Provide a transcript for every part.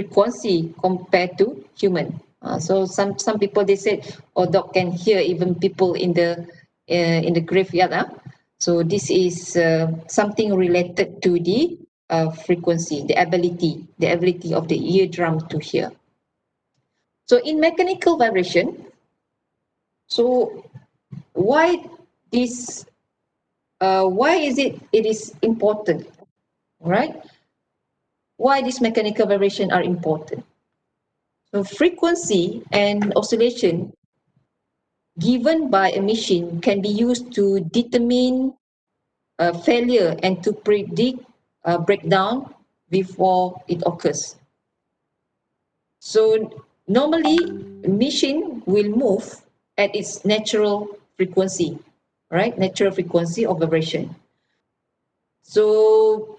frequency compared to human. So some people they said, oh, dog can hear even people in the graveyard. So this is something related to the frequency, the ability of the eardrum to hear. So in mechanical vibration, so why this? Why is it is important, right? Why this mechanical vibration are important? So frequency and oscillation given by a machine can be used to determine failure and to predict breakdown before it occurs. So normally, a machine will move at its natural frequency, right? Natural frequency of vibration. So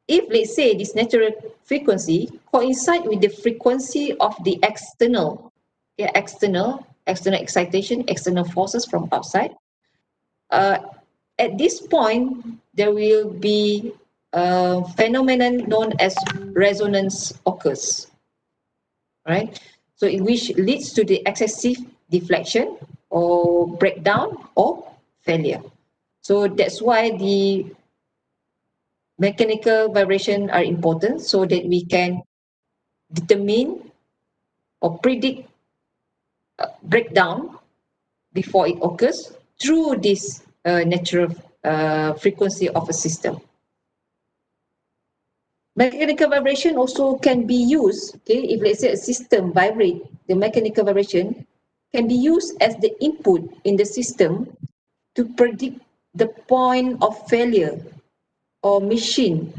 if let's say this natural frequency coincide with the frequency of the external excitation, external forces from outside, at this point there will be a phenomenon known as resonance occurs, right? So which leads to the excessive deflection or breakdown or failure. So that's why the mechanical vibration are important, so that we can determine or predict breakdown before it occurs through this natural frequency of a system. Mechanical vibration also can be used, okay, if let's say a system vibrate, the mechanical vibration can be used as the input in the system to predict the point of failure or machine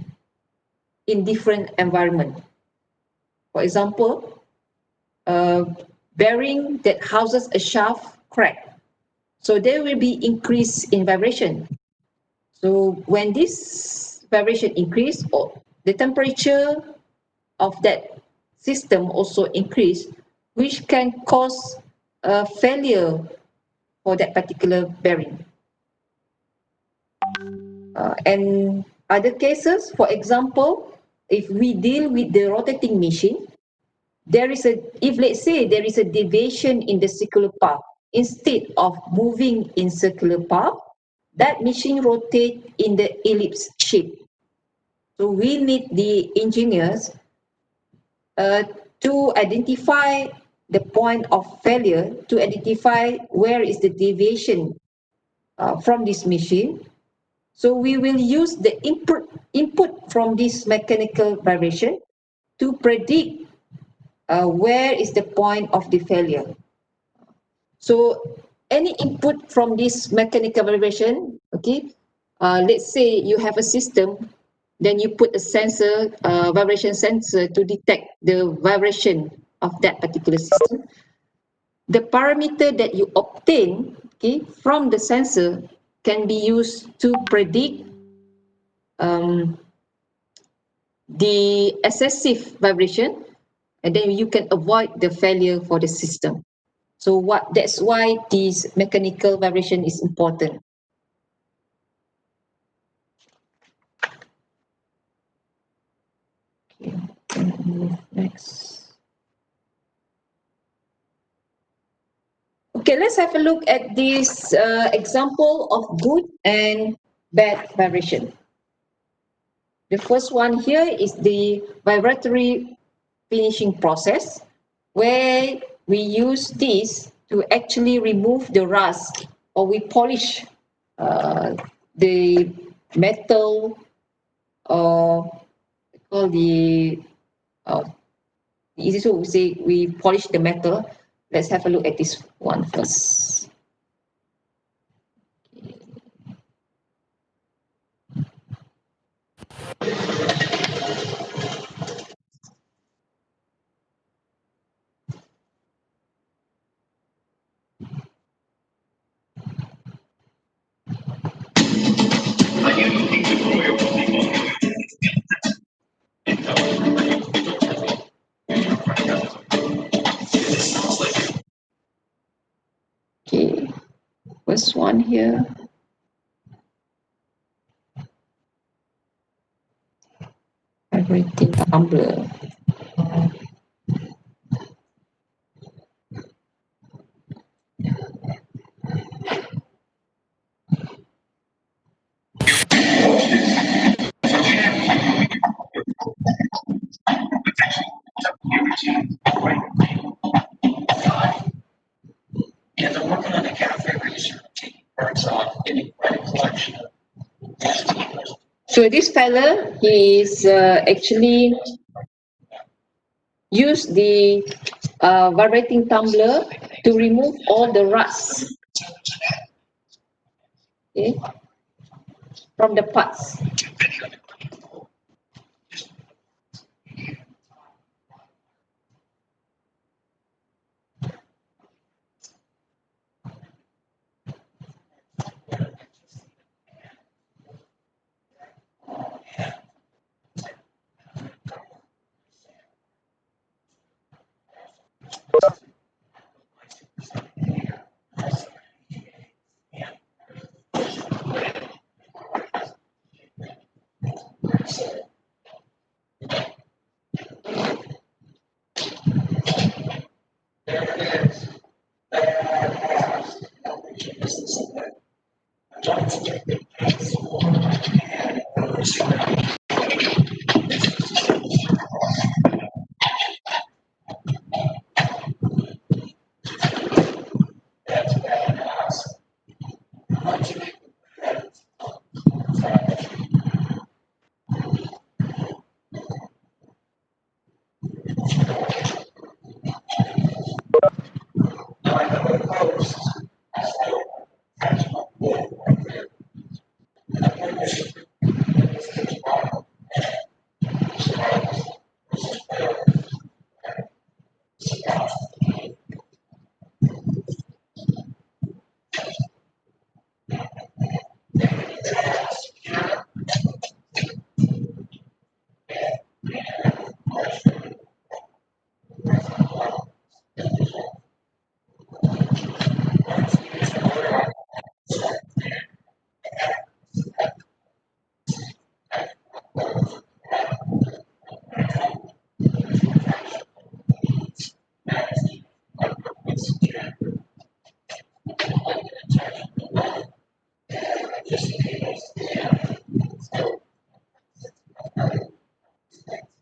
in different environment. For example, a bearing that houses a shaft crack. So there will be increase in vibration. So when this vibration increase, or the temperature of that system also increase, which can cause a failure for that particular bearing. And other cases, for example, if we deal with the rotating machine, if let's say there is a deviation in the circular path, instead of moving in circular path, that machine rotate in the ellipse shape. So we need the engineers to identify the point of failure, to identify where is the deviation from this machine. So we will use the input from this mechanical vibration to predict where is the point of the failure. So any input from this mechanical vibration, okay, let's say you have a system, then you put a sensor, vibration sensor, to detect the vibration of that particular system. The parameter that you obtain, okay, from the sensor can be used to predict the excessive vibration, and then you can avoid the failure for the system. So that's why this mechanical vibration is important. Okay, next. Okay, let's have a look at this example of good and bad vibration. The first one here is the vibratory finishing process, where we use this to actually remove the rust, or we polish the metal, or call the easy to say we polish the metal. Let's have a look at this one first. Okay, first one here. Vibrating tumbler. And I'm working on a cafe research taking parts off, getting quite a collection of. So this fella, he is actually use the vibrating tumbler to remove all the rust, okay, from the parts.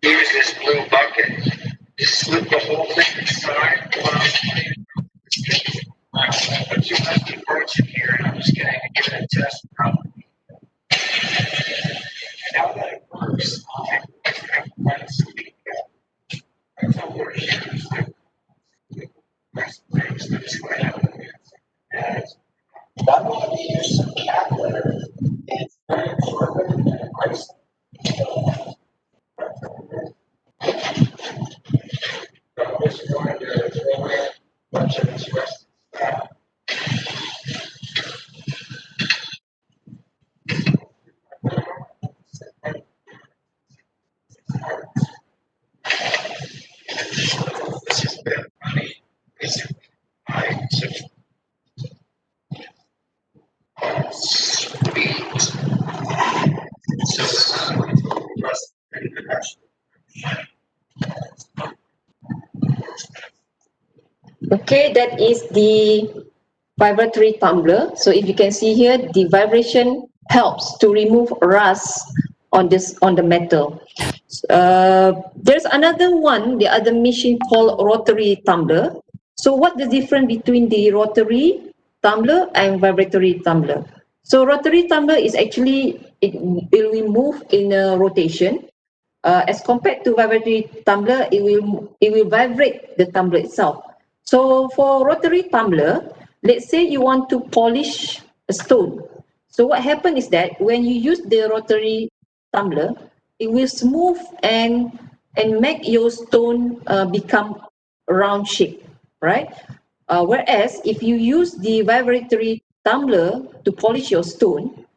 Here's this blue bucket. Just slip the whole thing inside. But you have the parts in here, and I'm just going to give it a test. And how that works, I'm going to use some cat litter. It's very important. I'm just going to throw in a bunch of this rest. This has been funny. It's fine. Sweet. So, Okay, that is the vibratory tumbler. So if you can see here, the vibration helps to remove rust on the metal. There's another one, the other machine called rotary tumbler. So what the difference between the rotary tumbler and vibratory tumbler? So rotary tumbler is actually it will move in a rotation. As compared to vibratory tumbler, it will vibrate the tumbler itself. So for rotary tumbler, let's say you want to polish a stone. So what happens is that when you use the rotary tumbler, it will smooth and make your stone become round shape, right? Whereas if you use the vibratory tumbler to polish your stone,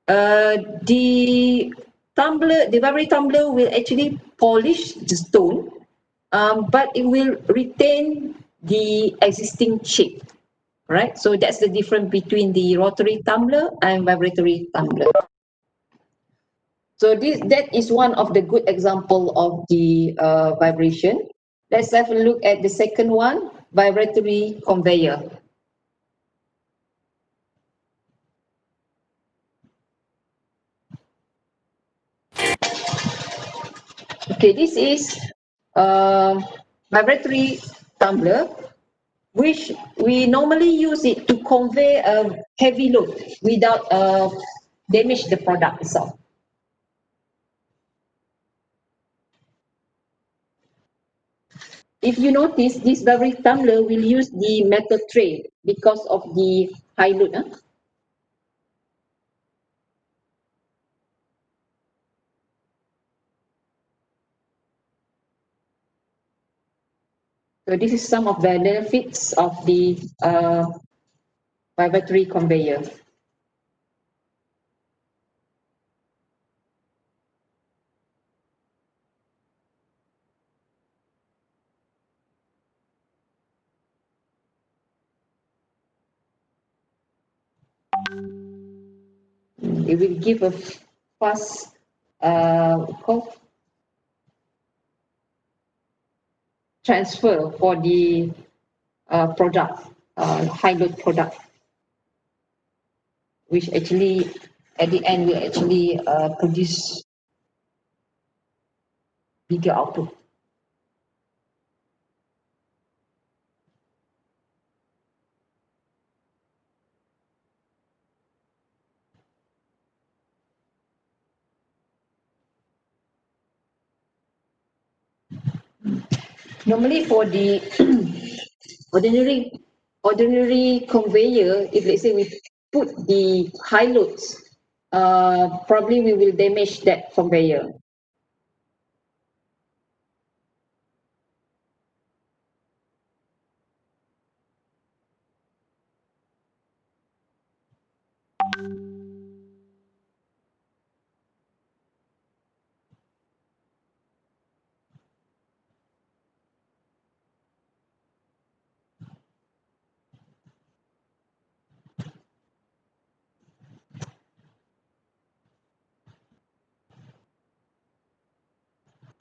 the vibratory tumbler will actually polish the stone, but it will retain the existing shape, right? So that's the difference between the rotary tumbler and vibratory tumbler. So that is one of the good example of the vibration. Let's have a look at the second one, vibratory conveyor. Okay, this is vibratory tumbler, which we normally use it to convey a heavy load without damage the product itself. If you notice, this vibratory tumbler will use the metal tray because of the high load. So this is some of the benefits of the vibratory conveyor. It will give a fast transfer for the product, high load product, which actually at the end will actually produce bigger output. Normally for the ordinary conveyor, if let's say we put the high loads, probably we will damage that conveyor.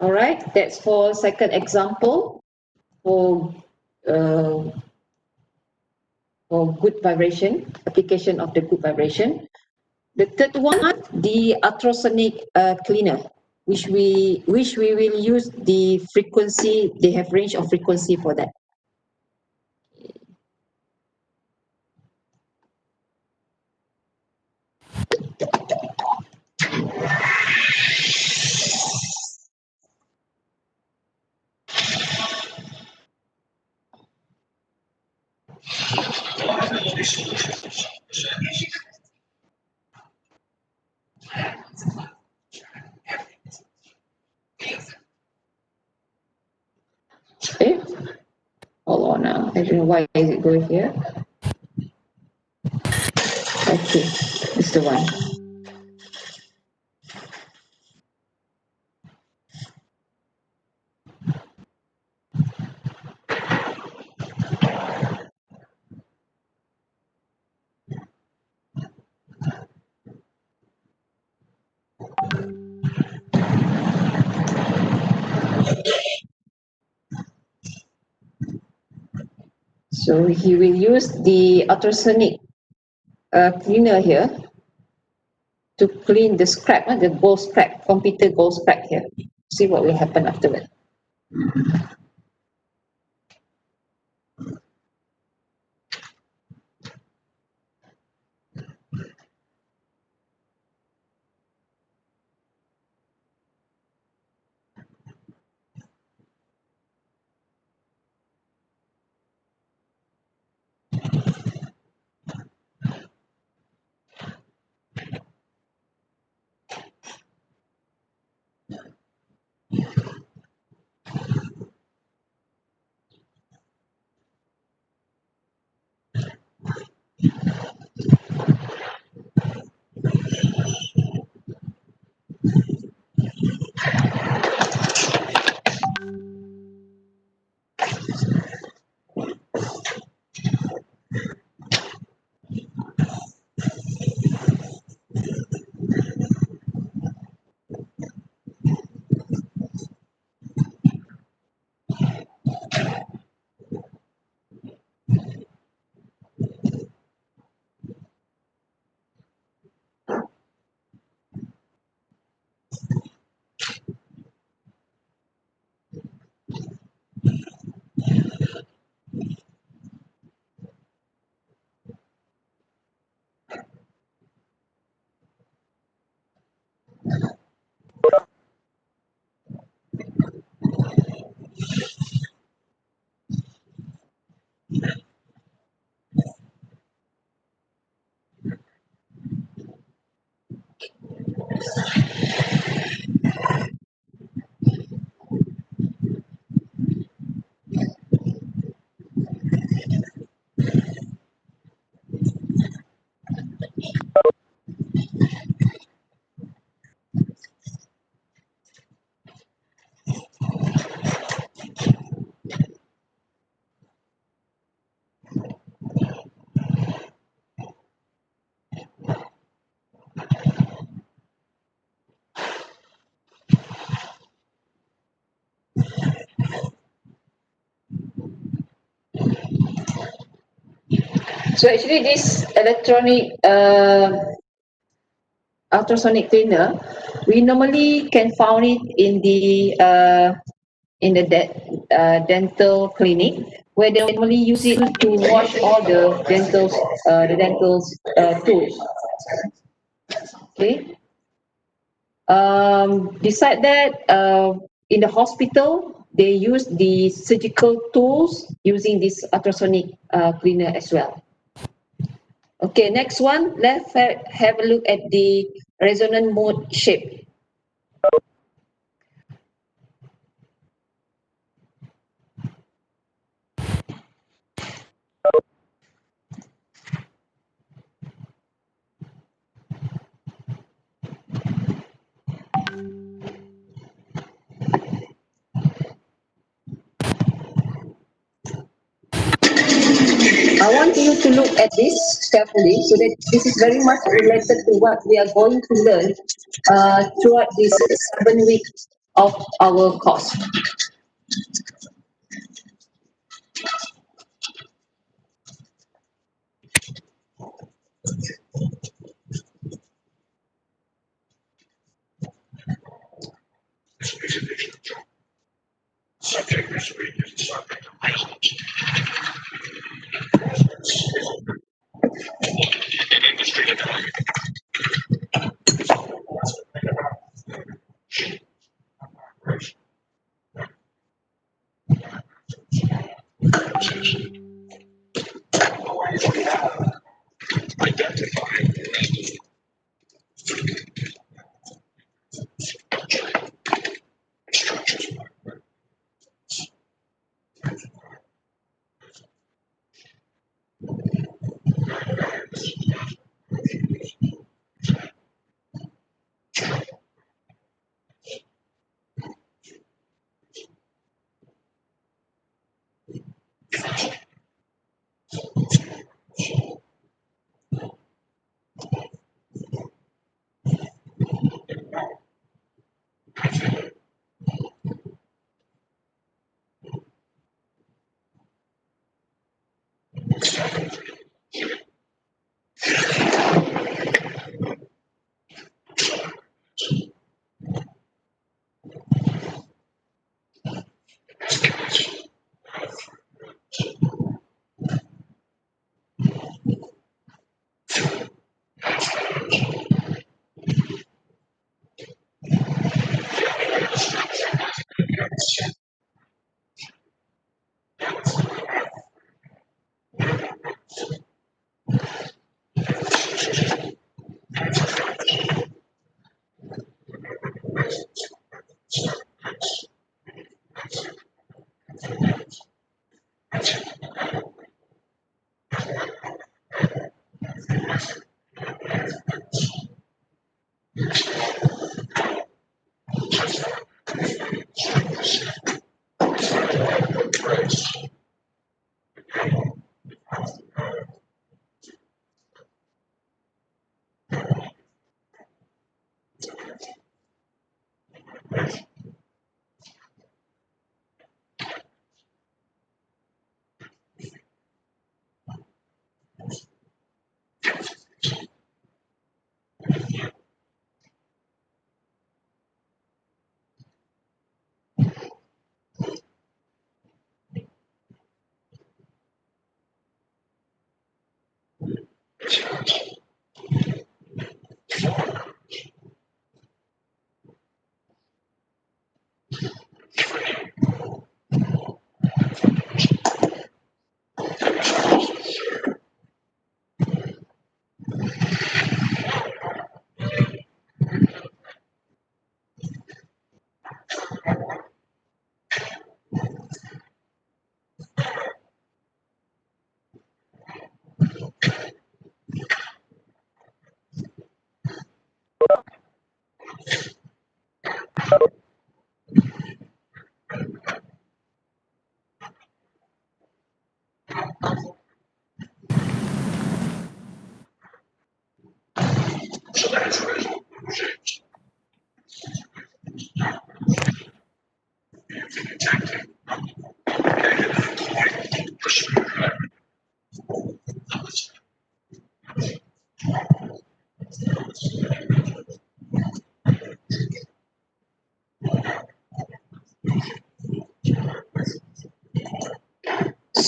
All right, that's for second example for uh, good vibration, application of the good vibration. The third one, the ultrasonic cleaner, which we will use the frequency. They have range of frequency for that. Okay, hold on now. I don't know why is it going here. Okay, it's the one. So he will use the ultrasonic cleaner here to clean the scrap, the gold scrap, computer gold scrap here. See what will happen afterward. So actually this electronic ultrasonic cleaner, we normally can find it in the dental clinic, where they normally use it to wash all the dental tools. Okay. Beside that, in the hospital, they use the surgical tools using this ultrasonic cleaner as well. Okay, next one, let's have a look at the resonant mode shape. I want you to look at this carefully, so that this is very much related to what we are going to learn throughout this 7 weeks of our course.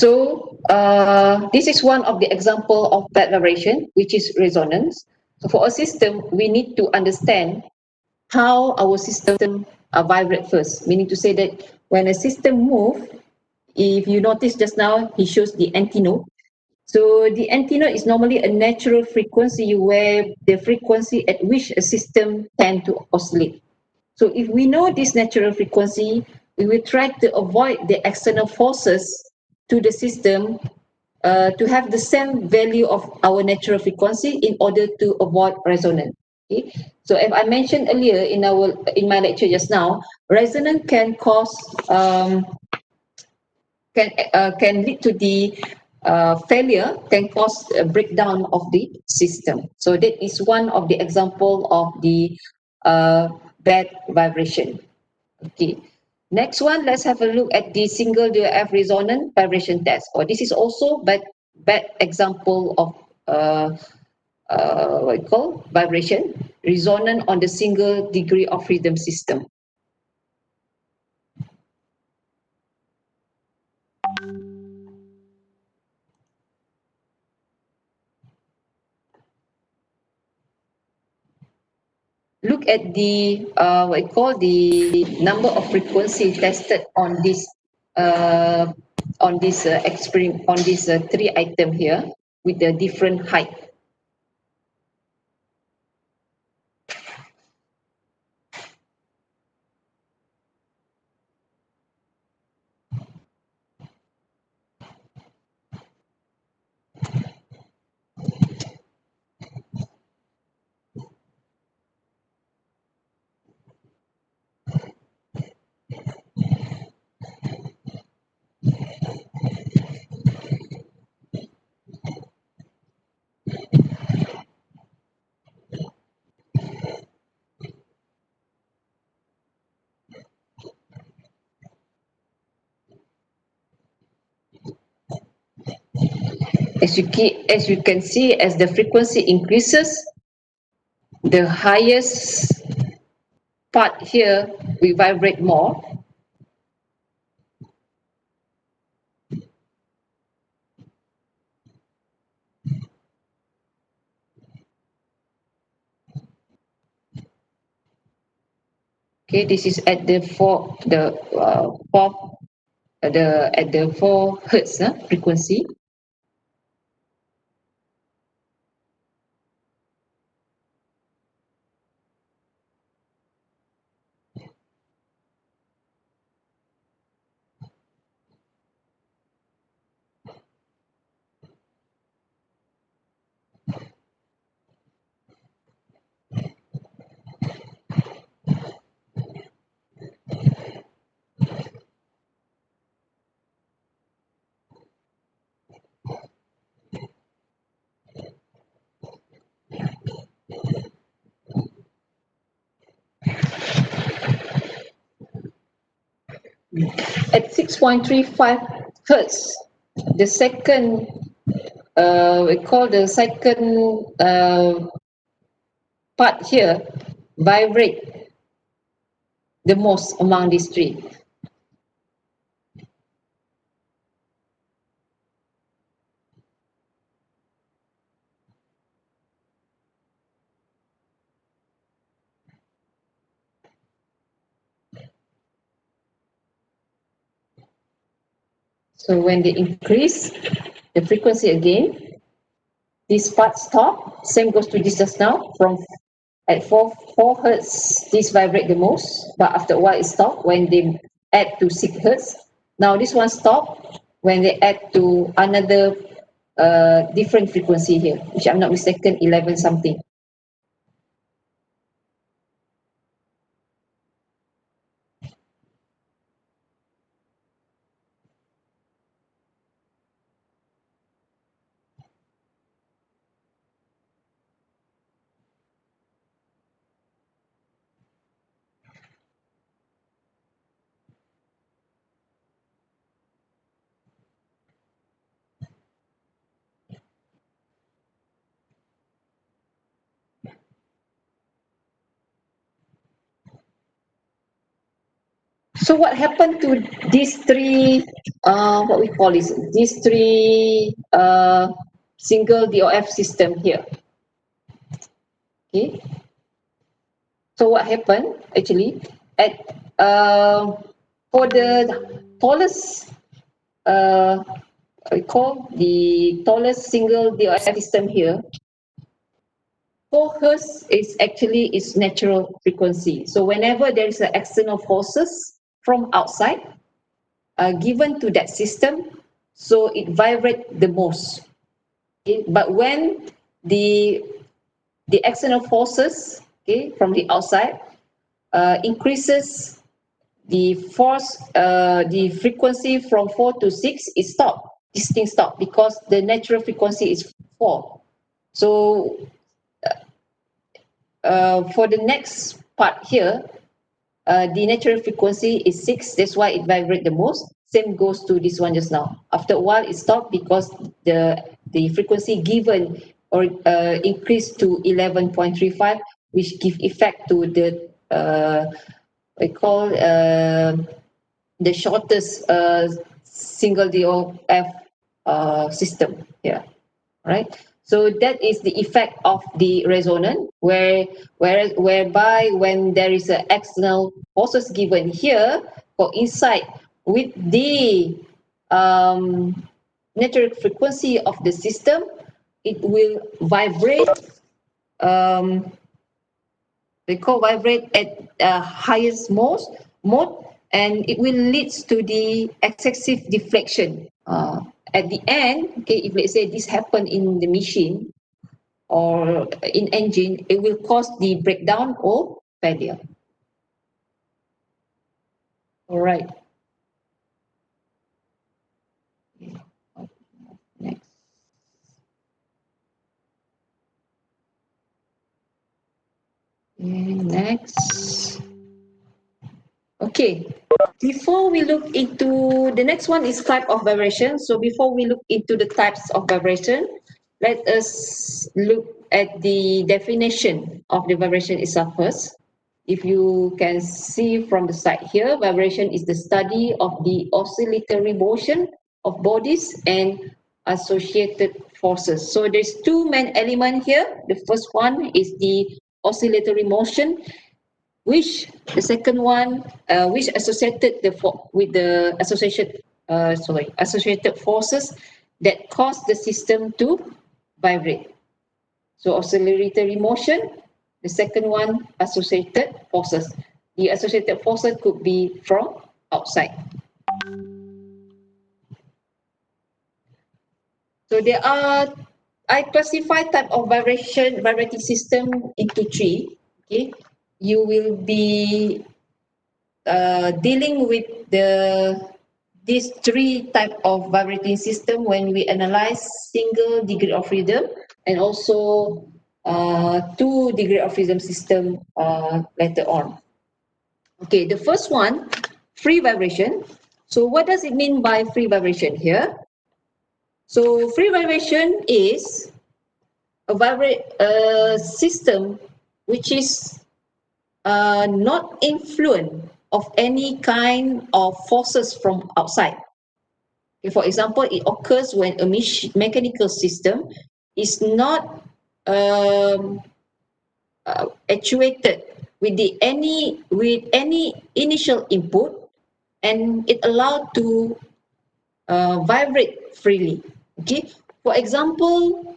So this is one of the example of bad vibration, which is resonance. So for a system, we need to understand how our system vibrate first. Meaning to say that when a system move, if you notice just now, he shows the antinote. So the antinote is normally a natural frequency where the frequency at which a system tend to oscillate. So if we know this natural frequency, we will try to avoid the external forces to the system to have the same value of our natural frequency in order to avoid resonance. Okay? So as I mentioned earlier in my lecture just now, resonance can cause can lead to the failure, can cause a breakdown of the system. So that is one of the example of the bad vibration. Okay. Next one, let's have a look at the single DOF resonant vibration test. Or this is also bad example of what you call vibration resonant on the single degree of freedom system. Look at the what you call the number of frequency tested uh, on this experiment on this three item here with the different height. As you can see, as the frequency increases, the highest part here we vibrate more. Okay, this is at the fourth at the 4 hertz frequency. At 6.35 hertz, the second we call the second part here vibrate the most among these three. So when they increase the frequency again, this part stop. Same goes to this just now. From at 4 hertz, this vibrate the most, but after a while it stop when they add to 6 hertz. Now this one stop when they add to another different frequency here, which I'm not mistaken, 11 something. So what happened to these three, what we call this, these three single DOF system here? Okay. So what happened actually at for the tallest, we call the tallest single DOF system here, 4 hertz is actually its natural frequency. So whenever there is an external forces from outside given to that system, so it vibrates the most. Okay? But when the external forces, okay, from the outside increases the force, the frequency from 4 to 6, it stopped. This thing stopped because the natural frequency is 4. So for the next part here, the natural frequency is 6. That's why it vibrates the most. Same goes to this one just now. After a while, it stopped because the frequency given or increased to 11.35, which give effect to the we call the shortest single DOF system here, right? So that is the effect of the resonance, whereby when there is an external forces given here coincide with the natural frequency of the system, it will vibrate. They call vibrate at highest mode, and it will lead to the excessive deflection. At the end, okay, if let's say this happened in the machine or in engine, it will cause the breakdown or failure. All right. Next. Next. Okay, before we look into the next one is type of vibration. So before we look into the types of vibration, let us look at the definition of the vibration itself first. If you can see from the side here, vibration is the study of the oscillatory motion of bodies and associated forces. So there's two main elements here. The first one is the oscillatory motion, which the second one, which associated with the associated forces that cause the system to vibrate. So oscillatory motion, the second one, associated forces. The associated forces could be from outside. So there are, I classify type of vibrating system into 3. Okay, you will be dealing with these 3 type of vibrating system when we analyze single degree of freedom and also 2 degree of freedom system later on. Okay, the first one, free vibration. So what does it mean by free vibration here? So free vibration is a system which is not influenced of any kind of forces from outside. Okay, for example, it occurs when a mechanical system is not actuated with any initial input, and it allowed to vibrate freely. Okay, for example,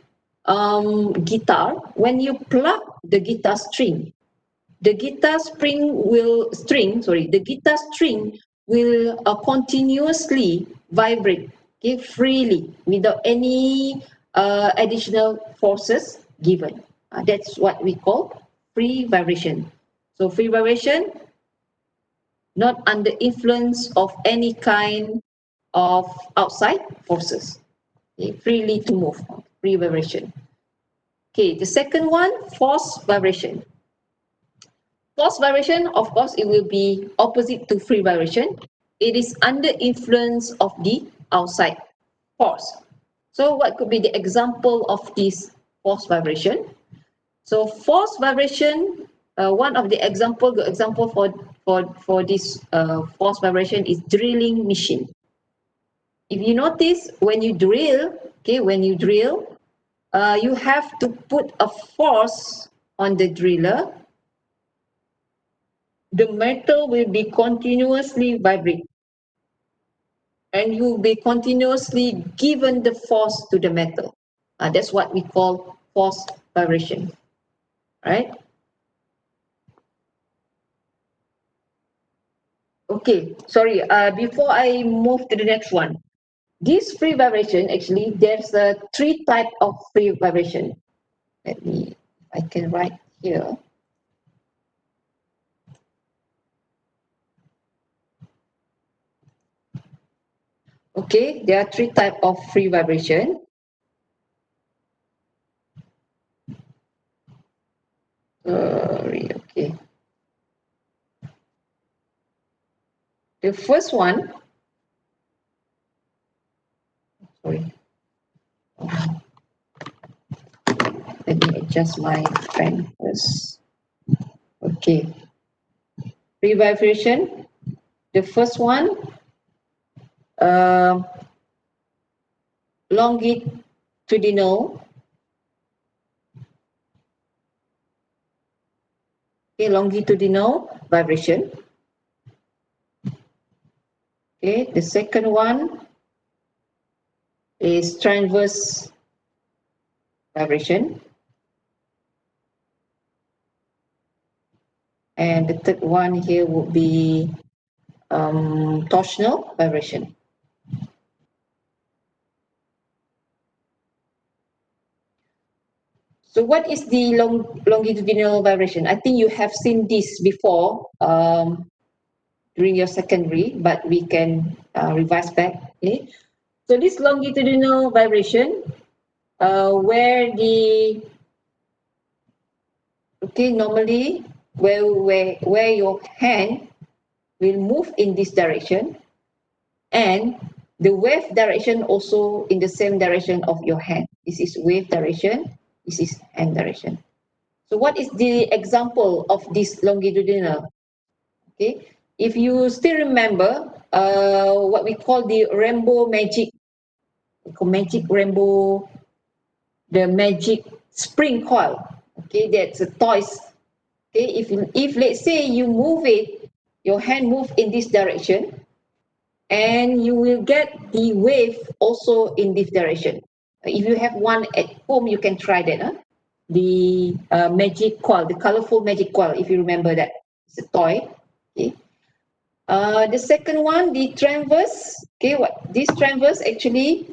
guitar, when you plug the guitar string, the guitar string will continuously vibrate, okay, freely without any additional forces given. That's what we call free vibration. So free vibration, not under influence of any kind of outside forces, okay, freely to move, free vibration. Okay, the second one, forced vibration. Forced vibration, of course, it will be opposite to free vibration. It is under influence of the outside force. So what could be the example of this forced vibration? So forced vibration, one of the example for for this force vibration is drilling machine. If you notice, when you drill, you have to put a force on the driller. The metal will be continuously vibrate, and you will be continuously given the force to the metal. That's what we call force vibration, right? Okay, sorry. Before I move to the next one, this free vibration, actually, there's a 3 type of free vibration. Let me, I can write here. Okay, there are 3 type of free vibration. Sorry, okay. The first one, sorry. Let me adjust my pen first. Okay. Free vibration. The first one, longitudinal. Okay, longitudinal vibration. Okay, the second one is transverse vibration. And the third one here would be torsional vibration. So what is the longitudinal vibration? I think you have seen this before during your secondary, but we can revise back. Okay? So this longitudinal vibration, where the, okay, normally where your hand will move in this direction, and the wave direction also in the same direction of your hand. This is wave direction, this is hand direction. So what is the example of this longitudinal? Okay, if you still remember what we call the rainbow magic, magic rainbow, the magic spring coil. Okay, that's a toys. Okay, if let's say you move it, your hand move in this direction, and you will get the wave also in this direction. If you have one at home, you can try that. The magic coil, the colorful magic coil, if you remember that. It's a toy. Okay. The second one, the transverse. Okay, this transverse actually,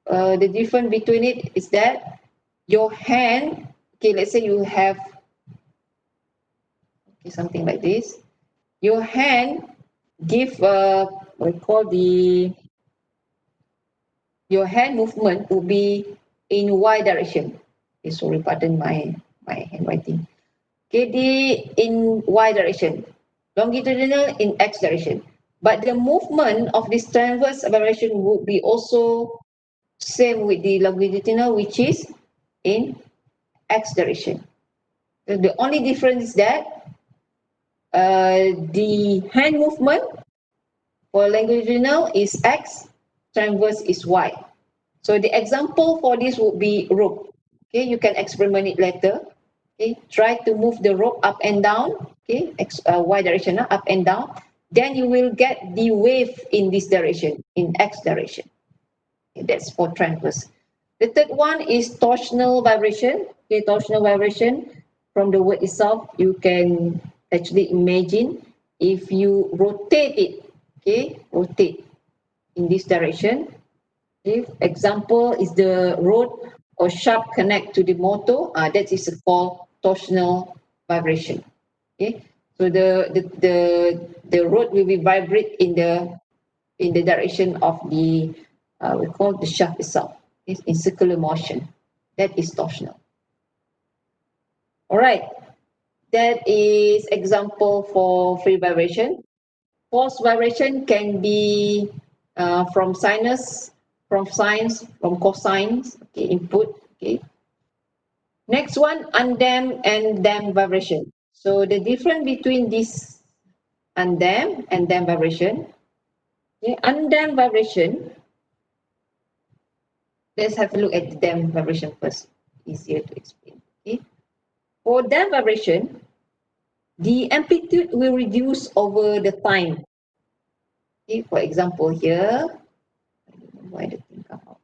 the difference between it is that your hand, okay, let's say you have, okay, something like this. Your hand give what we call the, your hand movement will be in Y direction. Okay, sorry, pardon my handwriting. Okay, in Y direction, longitudinal in X direction. But the movement of this transverse vibration would be also same with the longitudinal, which is in X direction. So the only difference is that the hand movement for longitudinal is X, transverse is Y. So the example for this would be rope. Okay, you can experiment it later. Okay, try to move the rope up and down. Okay, Y direction, up and down. Then you will get the wave in this direction, in X direction. Okay, that's for transverse. The third one is torsional vibration. Okay, torsional vibration, from the word itself, you can actually imagine if you rotate it. Okay, rotate in this direction. If example is the rod or shaft connect to the motor, that is called torsional vibration. Okay, so the rod will be vibrate in the direction of the we call the shaft itself. It's in circular motion. That is torsional. All right, that is example for free vibration. Force vibration can be from sinus, from sines, from cosines. Okay, input. Okay. Next one, undamped and damped vibration. So the difference between these undamped and damped vibration. Okay, undamped vibration. Let's have a look at the damped vibration first. Easier to explain. Okay. For damped vibration, the amplitude will reduce over the time. Okay, for example here, I don't know why the thing come out.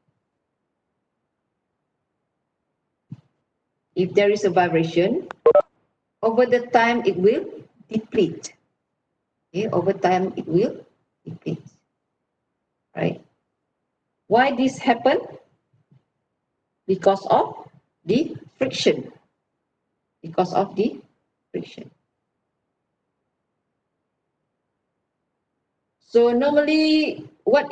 If there is a vibration, over the time it will deplete. Okay, over time it will deplete. Right? Why this happen? Because of the friction. Because of the friction. So normally, what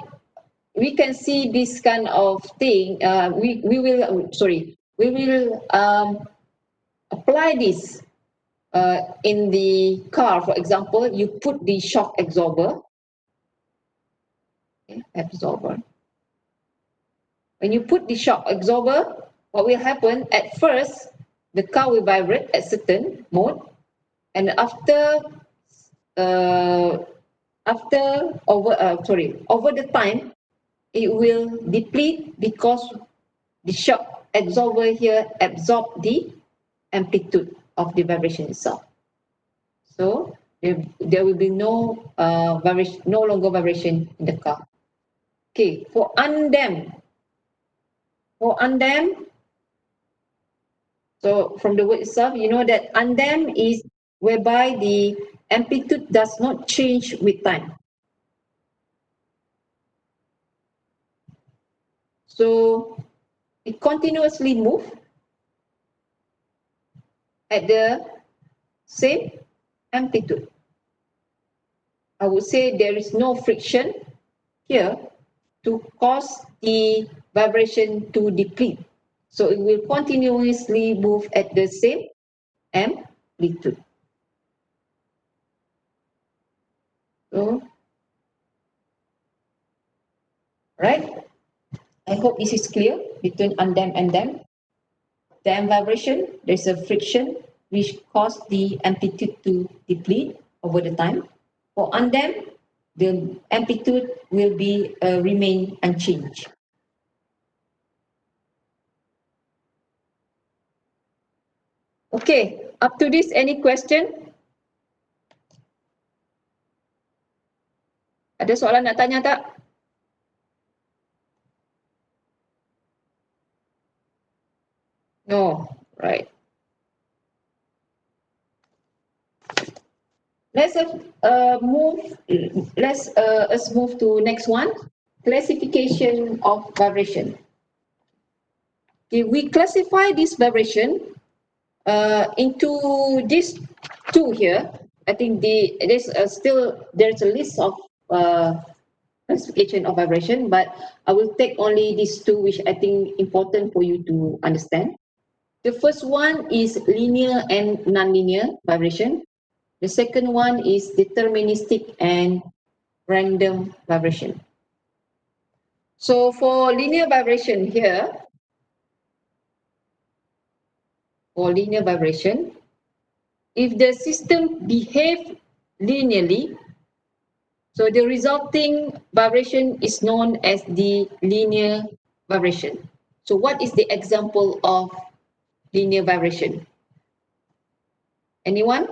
we can see this kind of thing, we will apply this in the car. For example, you put the shock absorber. Okay, absorber. When you put the shock absorber, what will happen? At first, the car will vibrate at certain mode, and after over the time, it will deplete because the shock absorber here absorb the amplitude of the vibration itself. So there will be no vibration, no longer vibration in the car. Okay, for undamped, so from the word itself, you know that undamped is whereby the amplitude does not change with time. So it continuously moves at the same amplitude. I would say there is no friction here to cause the vibration to deplete. So it will continuously move at the same amplitude. So, right? I hope this is clear between undamped and damped. Damped vibration, there's a friction which causes the amplitude to deplete over the time. For undamped, the amplitude will be remain unchanged. Okay, up to this, any question? Ada soalan nak tanya tak? No, right. Let's move. Let's us move to next one. Classification of vibration. Okay, we classify this vibration into these two here. I think there's a list of classification of vibration, but I will take only these two, which I think important for you to understand. The first one is linear and nonlinear vibration. The second one is deterministic and random vibration. So for linear vibration here, if the system behave linearly, so the resulting vibration is known as the linear vibration. So what is the example of linear vibration? Anyone?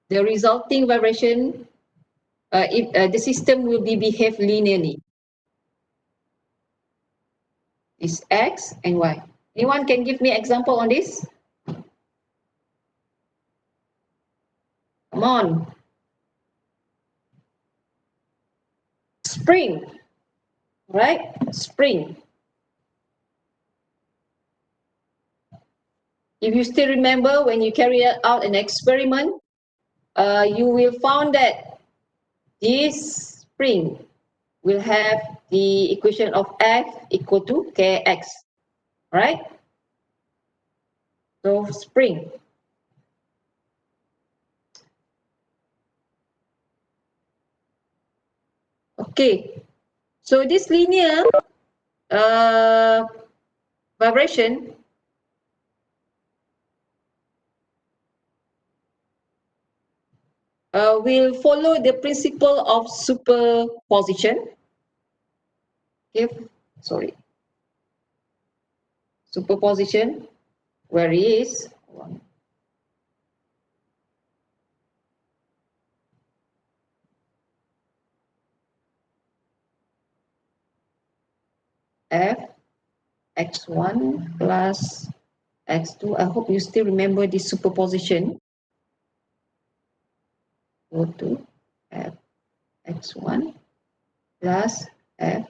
The resulting vibration, if the system will be behave linearly, is X and Y. Anyone can give me example on this? Come on. Spring, right? Spring. If you still remember when you carry out an experiment, you will find that this spring will have the equation of F equal to Kx, right? So spring. Okay, so this linear vibration will follow the principle of superposition. Okay, sorry. Superposition, where is f x1 plus x2. I hope you still remember this superposition. Go to f x1 plus f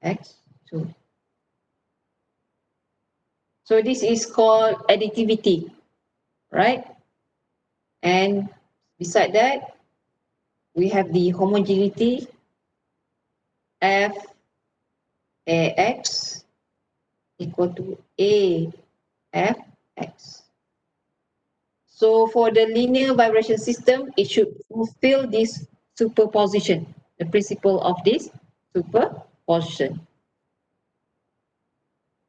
x2. So this is called additivity, right? And beside that, we have the homogeneity f ax equal to a f x. So for the linear vibration system, it should fulfill this superposition, the principle of this superposition.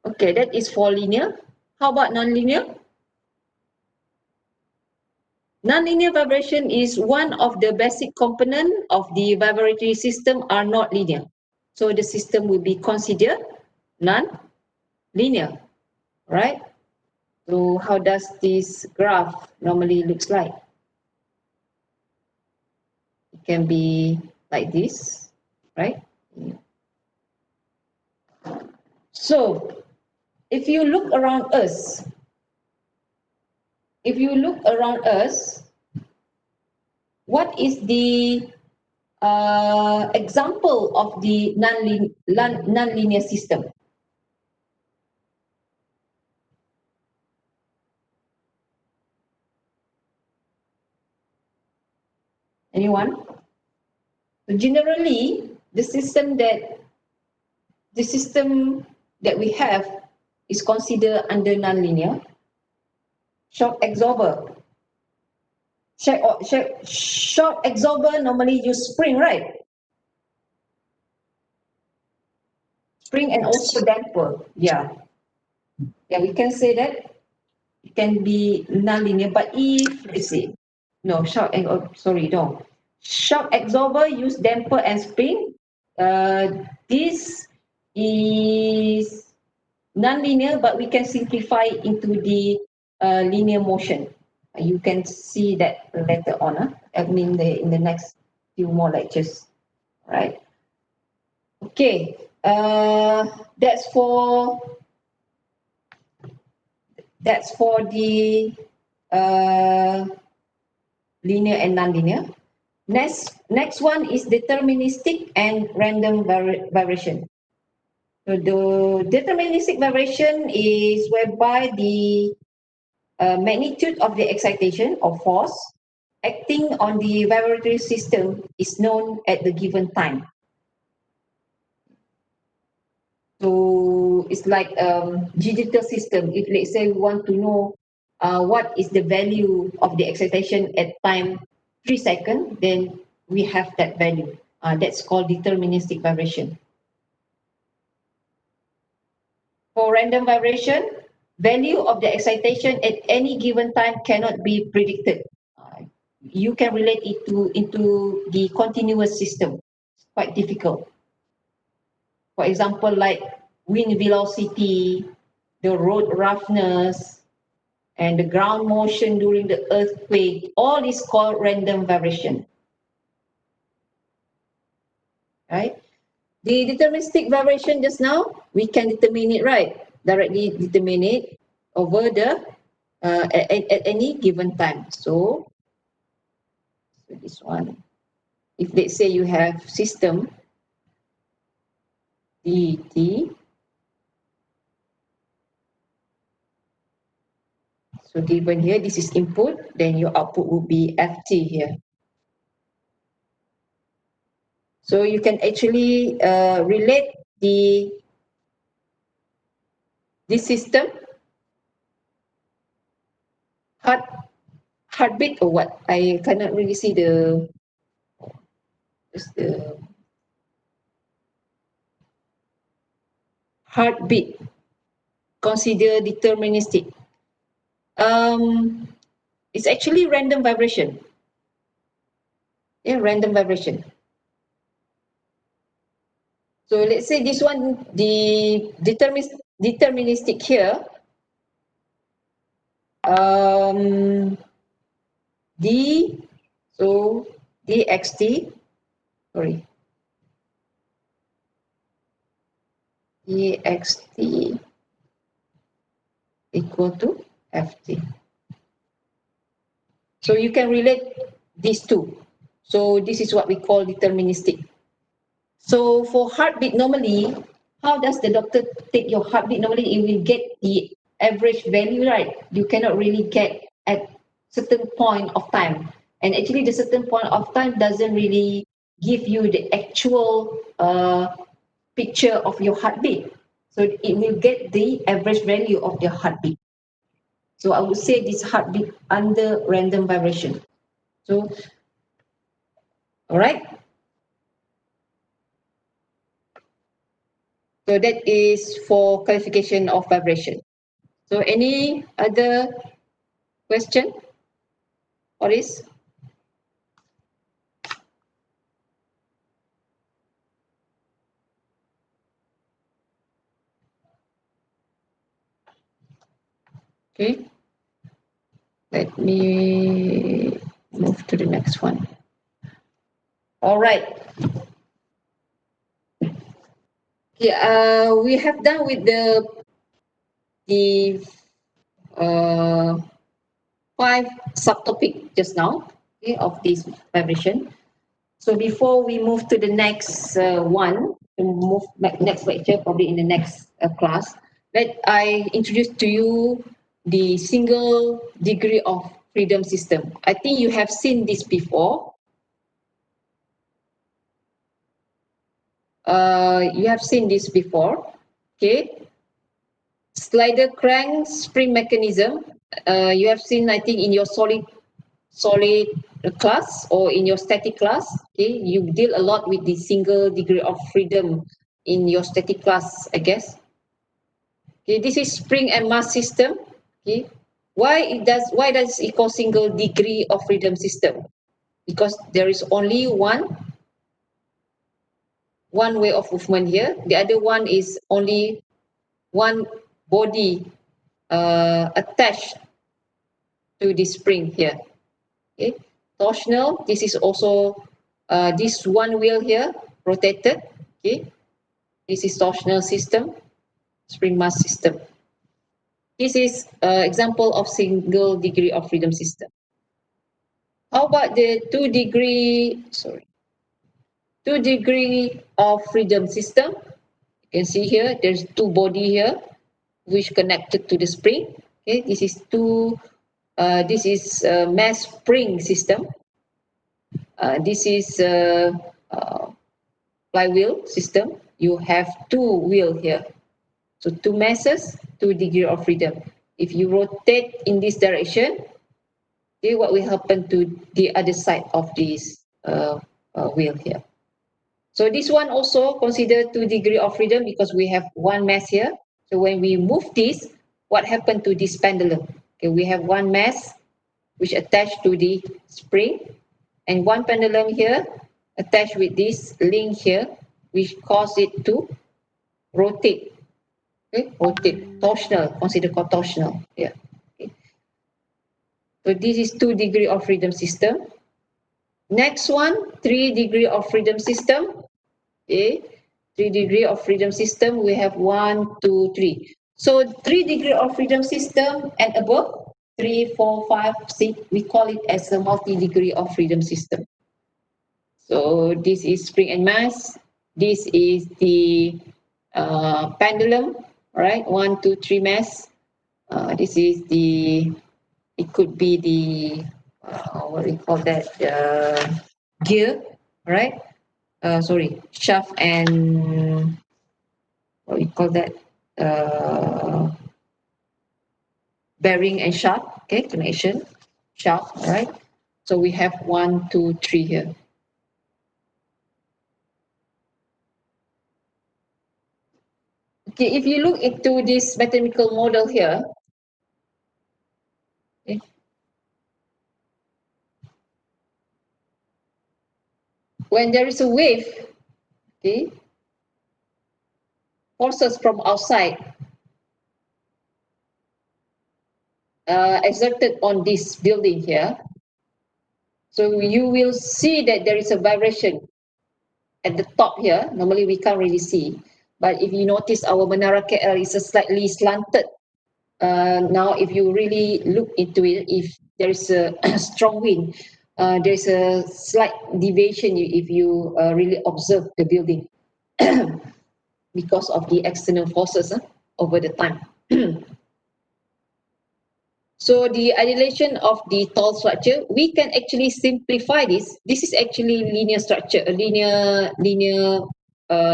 Okay, that is for linear. How about nonlinear? Nonlinear vibration is one of the basic components of the vibratory system are not linear. So the system will be considered non-linear, right? So how does this graph normally looks like? It can be like this, right? So if you look around us, what is the example of the non-linear system? Anyone? So generally, the system that we have is considered under nonlinear. Shock absorber. Shock absorber normally use spring, right? Spring and also damper. Yeah. Yeah, we can say that it can be nonlinear, but if let's see, no shock and sorry, no. Shock absorber use damper and spring. This is non-linear, but we can simplify into the linear motion. You can see that later on. I mean, in the next few more lectures, right? Okay, that's for the linear and non-linear. Next one is deterministic and random variation. So the deterministic vibration is whereby the magnitude of the excitation or force acting on the vibratory system is known at the given time. So it's like digital system. If let's say we want to know what is the value of the excitation at time 3 seconds, then we have that value. That's called deterministic vibration. For random vibration, value of the excitation at any given time cannot be predicted. You can relate it into the continuous system. It's quite difficult. For example, like wind velocity, the road roughness, and the ground motion during the earthquake, all is called random vibration. Right? The deterministic vibration just now, we can determine it, right? Directly determine it over the at any given time. So this one, if let's say you have system dt, so given here this is input, then your output will be ft here. So you can actually relate this system heartbeat or what? I cannot really see the heartbeat. Consider deterministic. It's actually random vibration. Yeah, random vibration. So let's say this one, the deterministic here, d, so dxt, sorry, dxt equal to ft. So you can relate these two. So this is what we call deterministic. So for heartbeat normally, how does the doctor take your heartbeat? Normally it will get the average value, right? You cannot really get at certain point of time. And actually the certain point of time doesn't really give you the actual picture of your heartbeat. So it will get the average value of your heartbeat. So I would say this heartbeat under random vibration. So, all right. So that is for qualification of vibration. So any other question for this? Okay. Let me move to the next one. All right. Okay, we have done with the uh, 5 subtopic just now, okay, of this vibration. So before we move to the next one, move next lecture, probably in the next class, let I introduce to you the single degree of freedom system. I think you have seen this before. You have seen this before, okay? Slider crank spring mechanism. You have seen, I think, in your solid class or in your static class. Okay, you deal a lot with the single degree of freedom in your static class, I guess. Okay, this is spring and mass system. Okay, why does it call single degree of freedom system? Because there is only one way of movement here. The other one is only one body attached to the spring here. Okay, torsional. This is also this one wheel here rotated. Okay, this is torsional system, spring mass system. This is example of single degree of freedom system. How about the 2 degree? Sorry, 2 degree of freedom system. You can see here. There's two body here, which connected to the spring. Okay, this is two. This is mass spring system. This is flywheel system. You have two wheel here. So two masses, 2 degree of freedom. If you rotate in this direction, okay, what will happen to the other side of this wheel here? So this one also consider 2 degree of freedom because we have one mass here. So when we move this, what happened to this pendulum? Okay, we have one mass which attached to the spring and one pendulum here attached with this link here, which cause it to rotate. Okay, rotate, torsional, consider called torsional. Yeah. Okay. So this is 2 degree of freedom system. Next one, 3 degree of freedom system. Okay, 3 degree of freedom system. We have 1, 2, 3. So 3 degree of freedom system and above, 3, 4, 5, 6. We call it as a multi-degree of freedom system. So this is spring and mass. This is the pendulum, right? 1, 2, 3 mass. This is the, it could be the, what do you call that? Gear, right? Sorry, shaft and, what do you call that? Bearing and shaft, okay, connection, shaft, all right? So we have 1, 2, 3 here. Okay, if you look into this mathematical model here, okay, when there is a wave, okay, forces from outside exerted on this building here, so you will see that there is a vibration at the top here. Normally we can't really see, but if you notice our Menara KL is a slightly slanted. Now if you really look into it, if there is a strong wind, there's a slight deviation if you really observe the building because of the external forces over the time. So the annihilation of the tall structure, we can actually simplify this. This is actually linear structure, a linear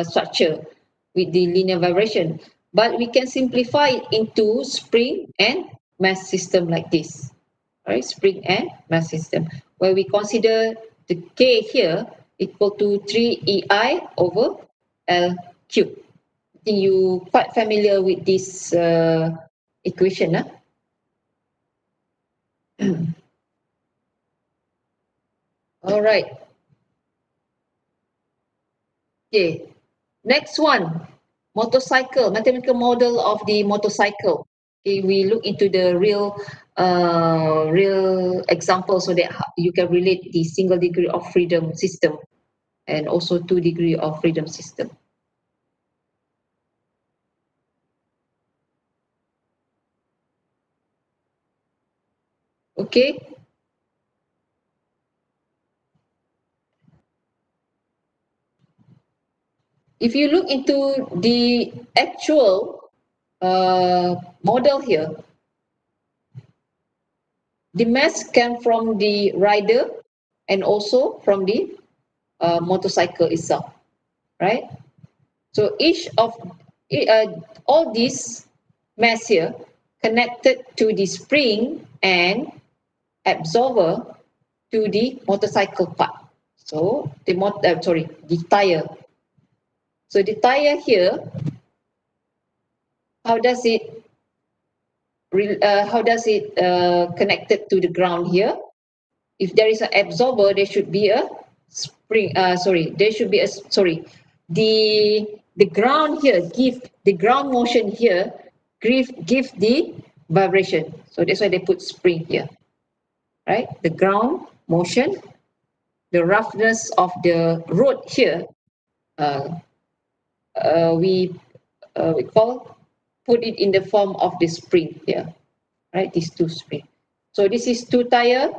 structure with the linear vibration. But we can simplify it into spring and mass system like this. All right, spring and mass system, where we consider the K here equal to 3EI over L cube. I think you quite familiar with this equation. All right. Okay. Next one, motorcycle, mathematical model of the motorcycle. Okay, we look into the real example so that you can relate the single degree of freedom system and also 2 degree of freedom system. Okay. If you look into the actual model here, the mass came from the rider and also from the motorcycle itself, right? So each of all these mass here connected to the spring and absorber to the motorcycle part. So the tire. So the tire here, how does it connected to the ground here? If there is an absorber, there should be a spring. The ground here the ground motion here give the vibration. So that's why they put spring here, right? The ground motion, the roughness of the road here, we put it in the form of the spring here, right? These two spring. So this is two tire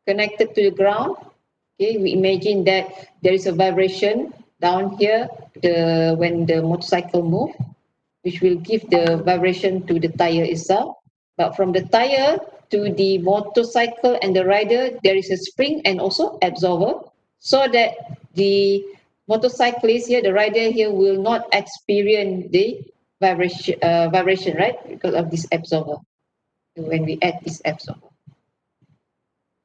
connected to the ground. Okay, we imagine that there is a vibration down here when the motorcycle move, which will give the vibration to the tire itself. But from the tire to the motorcycle and the rider, there is a spring and also absorber, so that the motorcyclist here, the rider here, will not experience the vibration, right? Because of this absorber. When we add this absorber,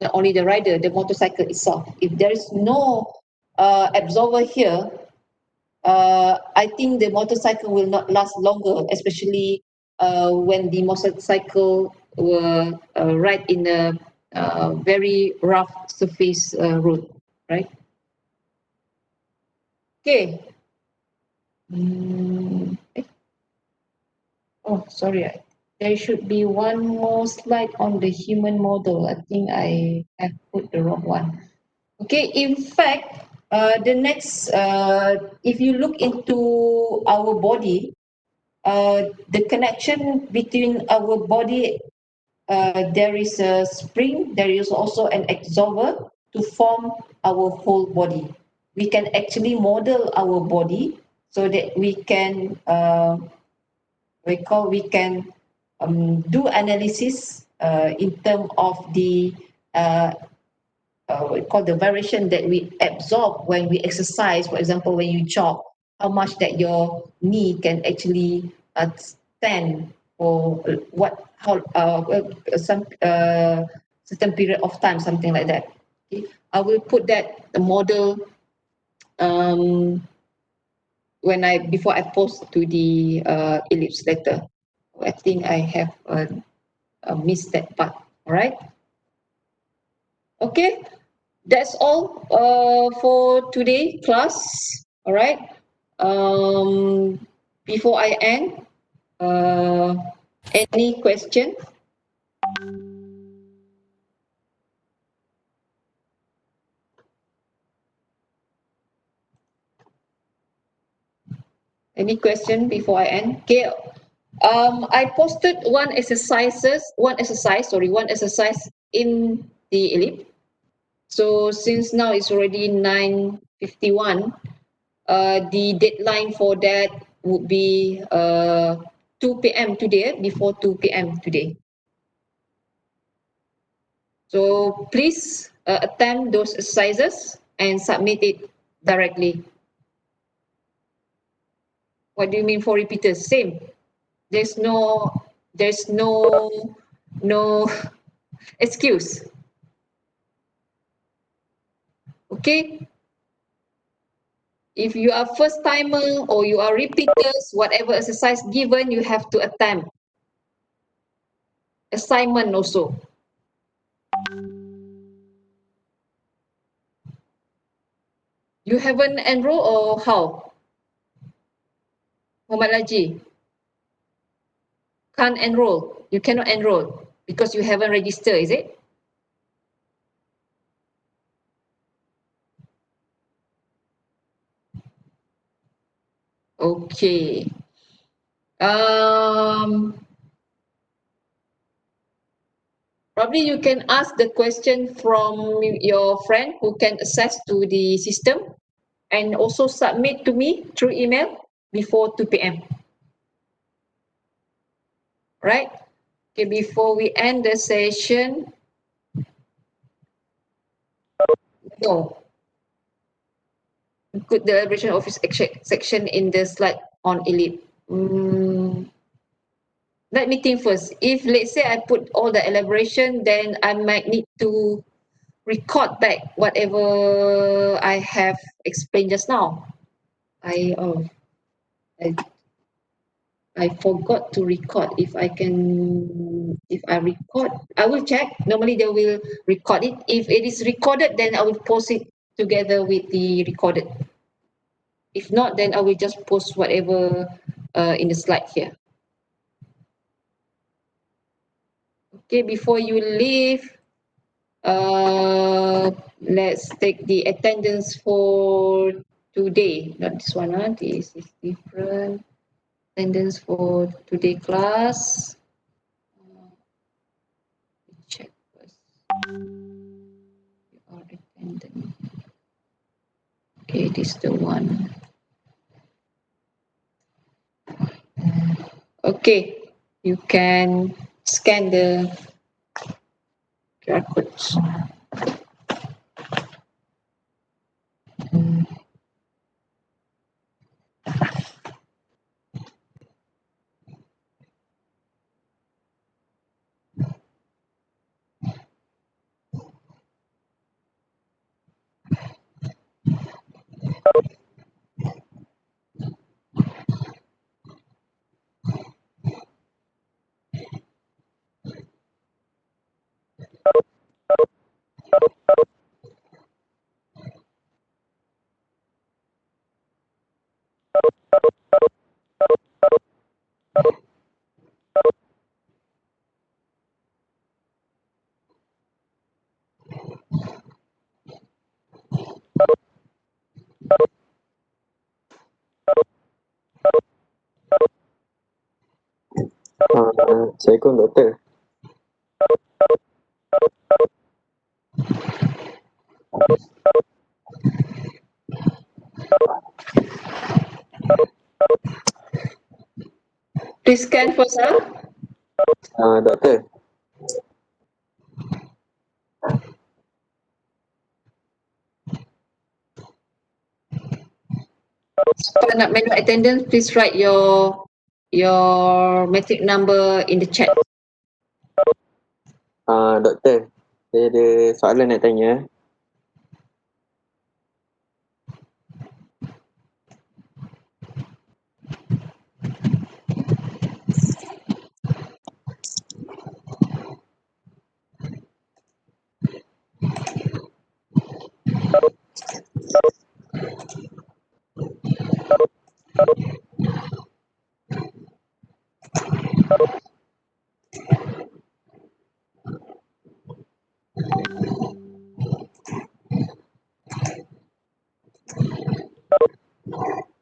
not only the rider, the motorcycle itself. If there is no absorber here, I think the motorcycle will not last longer, especially when the motorcycle will ride in a very rough surface road, right? Okay. Oh, sorry. There should be one more slide on the human model. I think I have put the wrong one. Okay, in fact, the next, if you look into our body, the connection between our body, there is a spring, there is also an absorber to form our whole body. We can actually model our body so that we can do analysis in terms of the we call the vibration that we absorb when we exercise. For example, when you jog, how much that your knee can actually stand for some certain period of time, something like that. Okay? I will put that model before I post to the ellipse later. I think I have missed that part. All right. Okay. that's all for today class. All right. Before I end, any question? Any question before I end? Okay. I posted one exercise in the Elite. So since now it's already 9:51, the deadline for that would be 2 p.m. today, before 2 p.m. today. So please attempt those exercises and submit it directly. What do you mean for repeaters? Same. There's no no excuse. Okay. If you are first timer or you are repeaters, whatever exercise given, you have to attempt. Assignment also. You haven't enrolled or how? Muhammad Laji? Can't enroll. You cannot enroll because you haven't registered, is it? Okay. Probably you can ask the question from your friend who can access to the system and also submit to me through email before 2 p.m. Right? Okay, before we end the session, no. Put the elaboration office section in the slide on Elite. Let me think first. If let's say I put all the elaboration, then I might need to record back whatever I have explained just now. I forgot to record. If I record, I will check. Normally they will record it. If it is recorded, then I will post it together with the recorded. If not, then I will just post whatever in the slide here. Okay, before you leave, let's take the attendance for today. Not this one, this is different. Attendance for today class. Check first. You are attending. Okay, this is the one. Okay, you can scan the QR codes. Assalamualaikum doktor. Please scan first, Doktor. Kalau nak manual attendance, please write your metric number in the chat. Doktor, saya ada soalan nak tanya.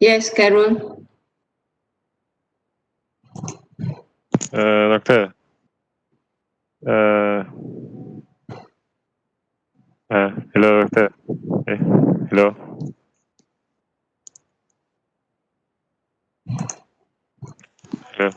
Yes, Carol. Doctor. Hello, Doctor. Hello. Hello.